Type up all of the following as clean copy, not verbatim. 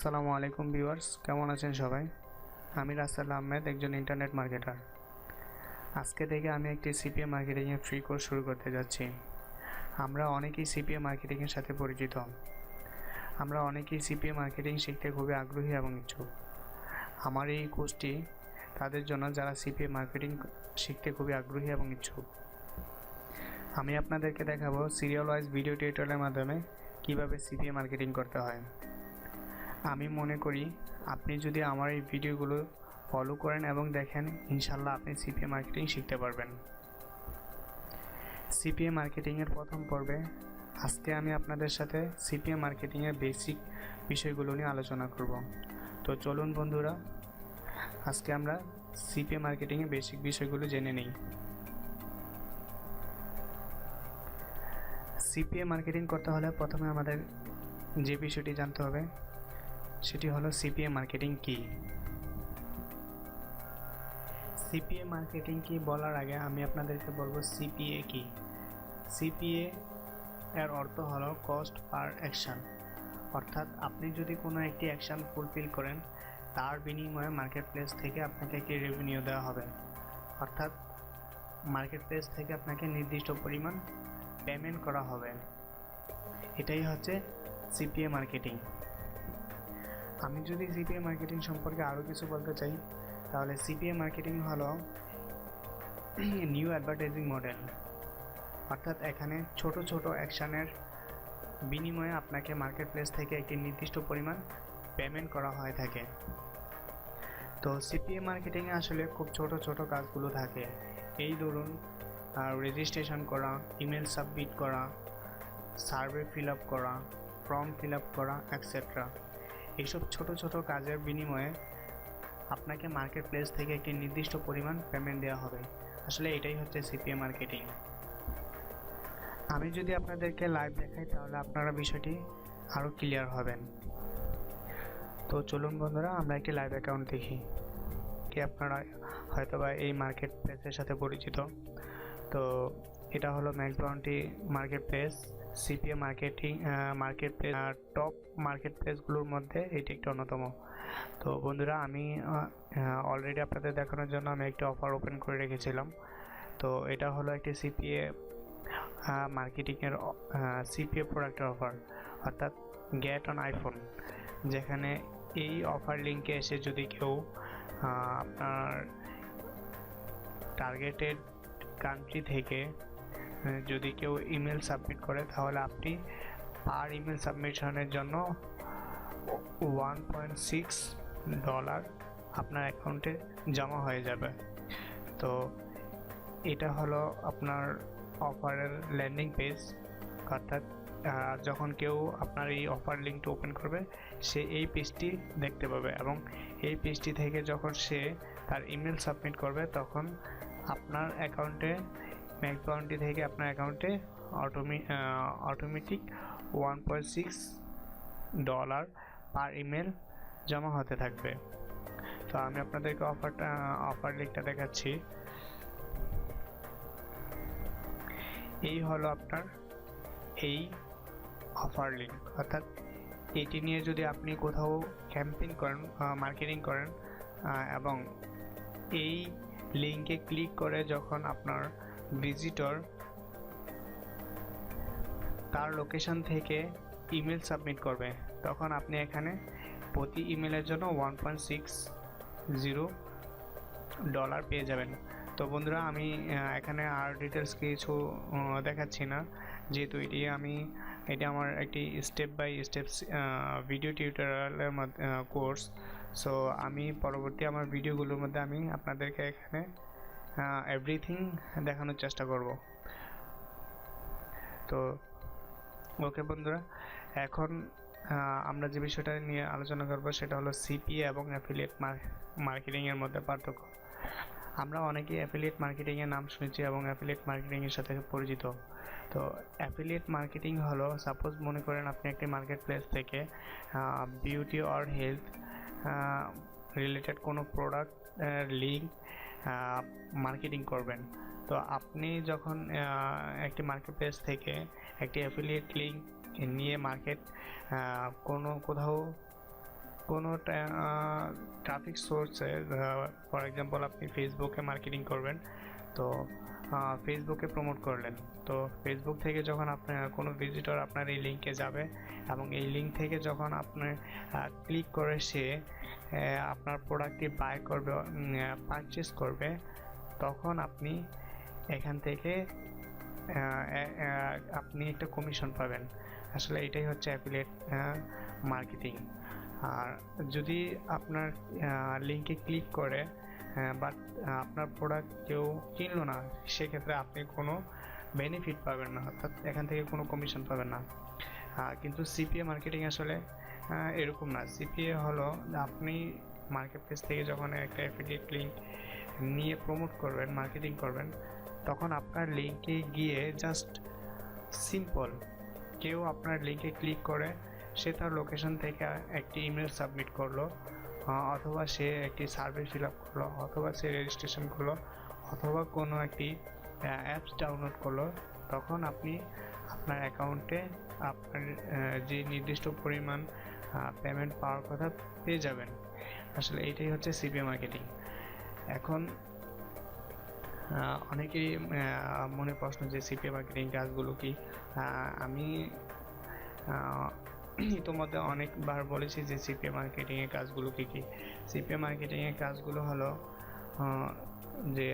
আসসালামু আলাইকুম ভিউয়ার্স, কেমন আছেন সবাই? আমি রাসেল আহমেদ, একজন ইন্টারনেট মার্কেটার। আজকে থেকে আমি একটি সিপিএ মার্কেটিংয়ের ফ্রি কোর্স শুরু করতে যাচ্ছি। আমরা অনেকেই সিপিএ মার্কেটিংয়ের সাথে পরিচিত। আমরা অনেকেই সিপিএ মার্কেটিং শিখতে খুবই আগ্রহী এবং ইচ্ছুক। আমার এই কোর্সটি তাদের জন্য যারা সিপিএ মার্কেটিং শিখতে খুবই আগ্রহী এবং ইচ্ছুক। আমি আপনাদেরকে দেখাবো সিরিয়াল ওয়াইজ ভিডিও টিউটোরিয়ালের মাধ্যমে কিভাবে সিপিএ মার্কেটিং করতে হয়। আমি মনে করি আপনি যদি আমার এই ভিডিওগুলো ফলো করেন এবং দেখেন, ইনশাল্লাহ আপনি সিপিএ মার্কেটিং শিখতে পারবেন। সিপিএ মার্কেটিংয়ের প্রথম পর্বে আজকে আমি আপনাদের সাথে সিপিএ মার্কেটিংয়ের বেসিক বিষয়গুলো নিয়ে আলোচনা করব। তো চলুন বন্ধুরা, আজকে আমরা সিপিএ মার্কেটিংয়ের বেসিক বিষয়গুলো জেনে নিই। সিপিএ মার্কেটিং করতে হলে প্রথমে আমাদের যে বিষয়টি জানতে হবে সেটি হলো সিপিএ মার্কেটিং কি। সিপিএ মার্কেটিং কি বলার আগে আমি আপনাদেরকে বলবো সিপিএ কি। সিপিএ এর অর্থ হলো কস্ট পার অ্যাকশন, অর্থাৎ আপনি যদি কোনো একটি অ্যাকশন ফুলফিল করেন তার বিনিময়ে মার্কেট প্লেস থেকে আপনাকে একটি রেভিনিউ দেওয়া হবে, অর্থাৎ মার্কেট প্লেস থেকে আপনাকে নির্দিষ্ট পরিমাণ পেমেন্ট করা হবে। এটাই হচ্ছে সিপিএ মার্কেটিং। আমি যদি সিপিএ মার্কেটিং সম্পর্কে আরও কিছু বলতে চাই, তাহলে সিপিএ মার্কেটিং হলো নিউ অ্যাডভার্টাইজিং মডেল, অর্থাৎ এখানে ছোট ছোট অ্যাকশানের বিনিময়ে আপনাকে মার্কেট প্লেস থেকে একটি নির্দিষ্ট পরিমাণ পেমেন্ট করা হয়ে থাকে। তো সিপিএ মার্কেটিংয়ে আসলে খুব ছোট ছোট কাজগুলো থাকে। এই ধরুন রেজিস্ট্রেশন করা, ইমেল সাবমিট করা, সার্ভে ফিল আপ করা, ফর্ম ফিল আপ করা, এটসেট্রা। এইসব ছোট ছোট কাজের বিনিময়ে আপনাকে মার্কেট প্লেস থেকে একটি নির্দিষ্ট পরিমাণ পেমেন্ট দেওয়া হবে। আসলে এটাই হচ্ছে সিপিএ মার্কেটিং। আমি যদি আপনাদেরকে লাইভ দেখাই তাহলে আপনারা বিষয়টি আরও ক্লিয়ার হবেন। তো চলুন বন্ধুরা, আমরা একটি লাইভ অ্যাকাউন্ট দেখি। কি আপনারা হয়তোবা এই মার্কেট প্লেসের সাথে পরিচিত। তো এটা হলো max bounty market place. CPA market place top market প্লেসগুলোর মধ্যে এটি একটি অন্যতম। তো বন্ধুরা, আমি অলরেডি আপনাদের দেখানোর জন্য আমি একটি অফার ওপেন করে রেখেছিলাম। তো এটা হলো একটি সিপিএ মার্কেটিংয়ের সিপিএ প্রোডাক্টের অফার, অর্থাৎ গেট অন আইফোন, যেখানে এই অফার লিঙ্কে এসে যদি কেউ আপনার টার্গেটেড কান্ট্রি থেকে যদি কেউ ইমেল সাবমিট করে, তাহলে আপনি পার ইমেল সাবমিশনের জন্য $1.6 আপনার অ্যাকাউন্টে জমা হয়ে যাবে। তো এটা হলো আপনার অফারের ল্যান্ডিং পেজ, অর্থাৎ যখন কেউ আপনার এই অফার লিঙ্কটা ওপেন করবে সে এই পেজটি দেখতে পাবে, এবং এই পেজটি থেকে যখন সে তার ইমেল সাবমিট করবে তখন আপনার অ্যাকাউন্টে ম্যাক্স বাউন্টি থেকে আপনার অ্যাকাউন্টে অটোমেটিক $1.6 পার ইমেল জমা হতে থাকবে। তো আমি আপনাদেরকে অফার লিঙ্কটা দেখাচ্ছি। এই হলো আপনার এই অফার লিঙ্ক, অর্থাৎ এটি নিয়ে যদি আপনি কোথাও ক্যাম্পেইন করেন, মার্কেটিং করেন, এবং এই লিঙ্কে ক্লিক করে যখন আপনার ভিজিটর তার লোকেশন থেকে ইমেল সাবমিট করবে, তখন আপনি এখানে প্রতি ইমেলের জন্য $1.60 পেয়ে যাবেন। তো বন্ধুরা, আমি এখানে আর ডিটেলস কিছু দেখাচ্ছি না, যেহেতু এটি আমার একটি স্টেপ বাই স্টেপ ভিডিও টিউটোরিয়ালের কোর্স। সো আমি পরবর্তী আমার ভিডিওগুলোর মধ্যে আমি আপনাদেরকে এখানে এভরিথিং দেখানোর চেষ্টা করব। তো ওকে বন্ধুরা, এখন আমরা যে বিষয়টা নিয়ে আলোচনা করব সেটা হলো সিপিএ এবং অ্যাফিলিয়েট মার্কেটিংয়ের মধ্যে পার্থক্য। আমরা অনেকেই অ্যাফিলিয়েট মার্কেটিংয়ের নাম শুনেছি এবং অ্যাফিলিয়েট মার্কেটিংয়ের সাথে পরিচিত। তো অ্যাফিলিয়েট মার্কেটিং হলো, সাপোজ মনে করেন আপনি একটি মার্কেট প্লেস থেকে বিউটি অর হেলথ রিলেটেড কোনো প্রোডাক্ট লিঙ্ক মার্কেটিং করবেন। তো আপনি যখন একটি মার্কেট প্লেস থেকে একটি অ্যাফিলিয়েট লিঙ্ক নিয়ে কোথাও কোনো ট্রাফিক সোর্সে, ফর এক্সাম্পল আপনি ফেসবুকে মার্কেটিং করবেন, তো ফেসবুকে প্রমোট করলেন, তো ফেসবুক থেকে যখন আপনার কোনো ভিজিটর আপনার এই লিঙ্কে যাবে এবং এই লিঙ্ক থেকে যখন আপনি ক্লিক করে সে আপনার প্রোডাক্টটি বাই করবে, পারচেস করবে, তখন আপনি এখান থেকে আপনি একটা কমিশন পাবেন। আসলে এটাই হচ্ছে অ্যাফিলিয়েট মার্কেটিং। আর যদি আপনার লিঙ্কে ক্লিক করে বাট আপনার প্রোডাক্ট কেউ কিনলো না, সেক্ষেত্রে আপনি কোনো বেনিফিট পাবেন না, অর্থাৎ এখান থেকে কোনো কমিশন পাবেন না। কিন্তু সিপিএ মার্কেটিং আসলে এরকম না। সিপিএ হলো আপনি মার্কেট প্লেস থেকে যখন একটা অ্যাফিলিয়েট লিঙ্ক নিয়ে প্রমোট করবেন, মার্কেটিং করবেন, তখন আপনার লিঙ্কে গিয়ে জাস্ট সিম্পল কেউ আপনার লিঙ্কে ক্লিক করে সে তার লোকেশন থেকে একটি ইমেল সাবমিট করলো, অথবা সে একটি সার্ভে ফিল আপ করলো, অথবা সে রেজিস্ট্রেশন করলো, অথবা কোনো একটি অ্যাপস ডাউনলোড করলো, তখন আপনি আপনার অ্যাকাউন্টে আপনার যে নির্দিষ্ট পরিমাণ পেমেন্ট পাওয়ার কথা পেয়ে যাবেন। আসলে এইটাই হচ্ছে সিপিএ মার্কেটিং। এখন অনেকেই মনে প্রশ্ন যে সিপিএ মার্কেটিং কাজগুলো কি। আমি ইতোমধ্যে অনেকবার বলেছি যে সিপিএ মার্কেটিংয়ের কাজগুলো কী কী। সিপিএ মার্কেটিংয়ের কাজগুলো হলো যে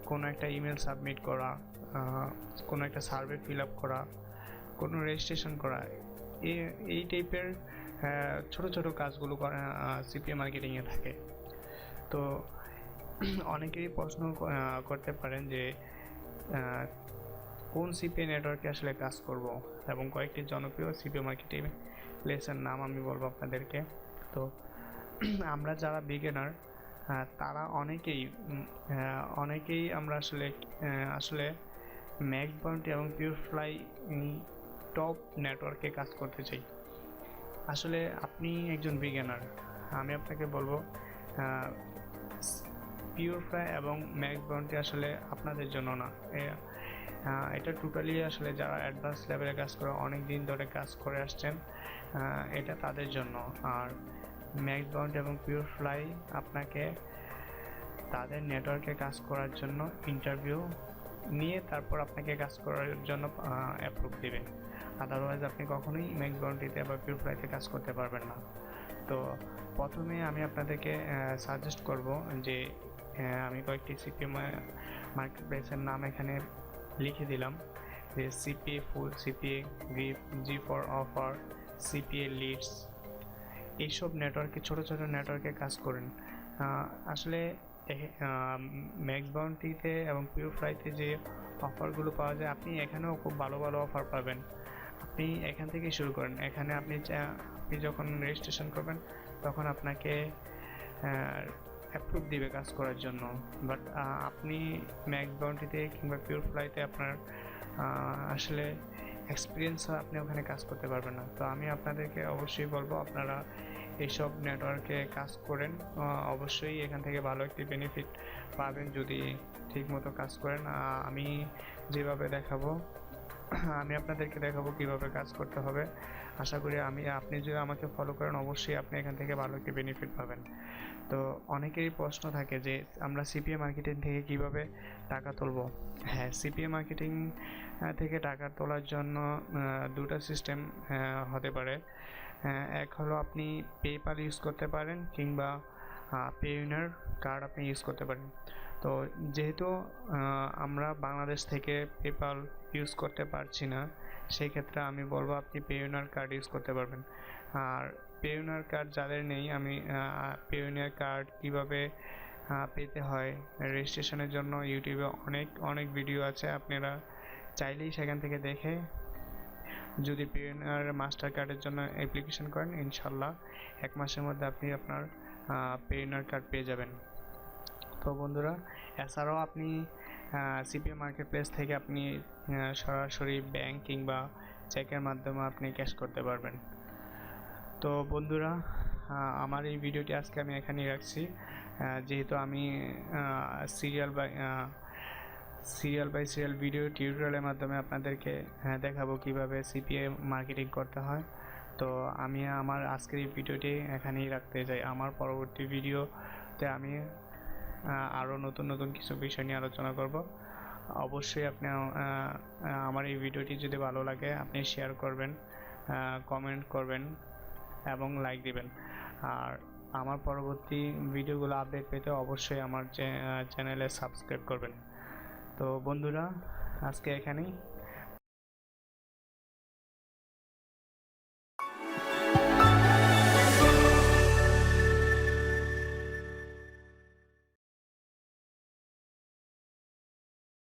কোনো একটা ইমেল সাবমিট করা, কোনো একটা সার্ভে ফিল আপ করা, কোনো রেজিস্ট্রেশন করা, এই টাইপের ছোট ছোট কাজগুলো করা সিপিএ মার্কেটিংয়ে থাকে। তো অনেকেই প্রশ্ন করতে পারেন যে কোন সিপিএ নেটওয়ার্কে আসলে কাজ করব, এবং কয়েকটি জনপ্রিয় সিপিএ মার্কেটিং প্লেসের নাম আমি বলবো আপনাদেরকে। তো আমরা যারা বিগিনার তারা অনেকেই আমরা আসলে ম্যাক্স বাউন্টি এবং পিউরফ্লাই টপ নেটওয়ার্কে কাজ করতে চাই। আসলে আপনি একজন বিগিনার, আমি আপনাকে বলবো পিউরফ্লাই এবং ম্যাক্স বাউন্টি আসলে আপনাদের জন্য না। এটা টোটালি আসলে যারা অ্যাডভান্স লেভেলে কাজ করে, অনেক দিন ধরে কাজ করে আসছেন, এটা তাদের জন্য। আর ম্যাক্স বাউন্টি এবং পিউরফ্লাই আপনাকে তাদের নেটওয়ার্কে কাজ করার জন্য ইন্টারভিউ নিয়ে তারপর আপনাকে কাজ করার জন্য অ্যাপ্রুভ দেবে। আদারওয়াইজ আপনি কখনোই ম্যাক্স বাউন্টিতে বা পিউরফ্লাইতে কাজ করতে পারবেন না। তো প্রথমে আমি আপনাদেরকে সাজেস্ট করব যে আমি কয়েকটি সিপিএ মার্কেট প্লেসের নাম এখানে লিখে দিলাম, যে CPA full, CPA grip, G for offer, CPA leads, এইসব নেটওয়ার্কে ছোট ছোট নেটওয়ার্কে কাজ করেন। আসলে ম্যাক্স বাউন্টিতে এবং পিউরফ্লাইতে যে অফারগুলো পাওয়া যায়, আপনি এখানেও খুব ভালো ভালো অফার পাবেন। আপনি এখান থেকে শুরু করেন। এখানে আপনি যখন রেজিস্ট্রেশন করবেন তখন আপনাকে অ্যাপ্রুভ দিবে কাজ করার জন্য। বাট আপনি ম্যাক্স বাউন্টিতে কিংবা পিউরফ্লাইতে আপনার আসলে এক্সপিরিয়েন্স আপনি ওখানে কাজ করতে পারবেন না। তো আমি আপনাদেরকে অবশ্যই বলবো আপনারা এইসব নেটওয়ার্কে কাজ করেন, অবশ্যই এখান থেকে ভালো একটি বেনিফিট পাবেন যদি ঠিকমতো কাজ করেন। আমি যেভাবে দেখাবো, আমি আপনাদেরকে দেখাবো কিভাবে কাজ করতে হবে। আশা করি আপনি যদি আমাকে ফলো করেন, অবশ্যই আপনি এখান থেকে ভালো একটি বেনিফিট পাবেন। তো অনেকেরই প্রশ্ন থাকে যে আমরা সিপিএ মার্কেটিং থেকে কিভাবে টাকা তুলবো। হ্যাঁ, সিপিএ মার্কেটিং থেকে টাকা তোলার জন্য দুটো সিস্টেম হতে পারে। এক হলো আপনি পেপ্যাল ইউজ করতে পারেন, কিংবা পেউইনার কার্ড আপনি ইউজ করতে পারেন। তো যেহেতু আমরা বাংলাদেশ থেকে পেপ্যাল ইউজ করতে পারছি না, সেই ক্ষেত্রে আমি বলবো আপনি পেউইনার কার্ড ইউজ করতে পারবেন। আর পেউইনার কার্ড যাদের নেই, আমি পেউইনার কার্ড কীভাবে পেতে হয় রেজিস্ট্রেশনের জন্য ইউটিউবে অনেক ভিডিও আছে, আপনারা চাইলেই সেখান থেকে দেখে যদি পেউইনার মাস্টার কার্ডের জন্য অ্যাপ্লিকেশন করেন, ইনশাল্লাহ 1 মাসের মধ্যে আপনি আপনার পেউইনার কার্ড পেয়ে যাবেন। তো বন্ধুরা, এছাড়াও আপনি সিপিএ মার্কেট প্লেস থেকে আপনি সরাসরি ব্যাংক কিংবা চেকের মাধ্যমে আপনি ক্যাশ করতে পারবেন। তো বন্ধুরা, আমার এই ভিডিওটি আজকে আমি এখানেই রাখছি। যেহেতু আমি সিরিয়াল বাই সিরিয়াল ভিডিও টিউটোরিয়ালের মাধ্যমে আপনাদেরকে দেখাবো কিভাবে সিপিএ মার্কেটিং করতে হয়। তো আমি আমার আজকের এই ভিডিওটি এখানেই রাখতে চাই। আমার পরবর্তী ভিডিওতে আমি আরও নতুন নতুন কিছু বিষয় নিয়ে আলোচনা করব। অবশ্যই আপনি আমার এই ভিডিওটি যদি ভালো লাগে আপনি শেয়ার করবেন, কমেন্ট করবেন এবং লাইক দিবেন। আর আমার পরবর্তী ভিডিওগুলো আপডেট পেতে অবশ্যই আমার চ্যানেলে সাবস্ক্রাইব করবেন। তো বন্ধুরা, আজকে এখানেই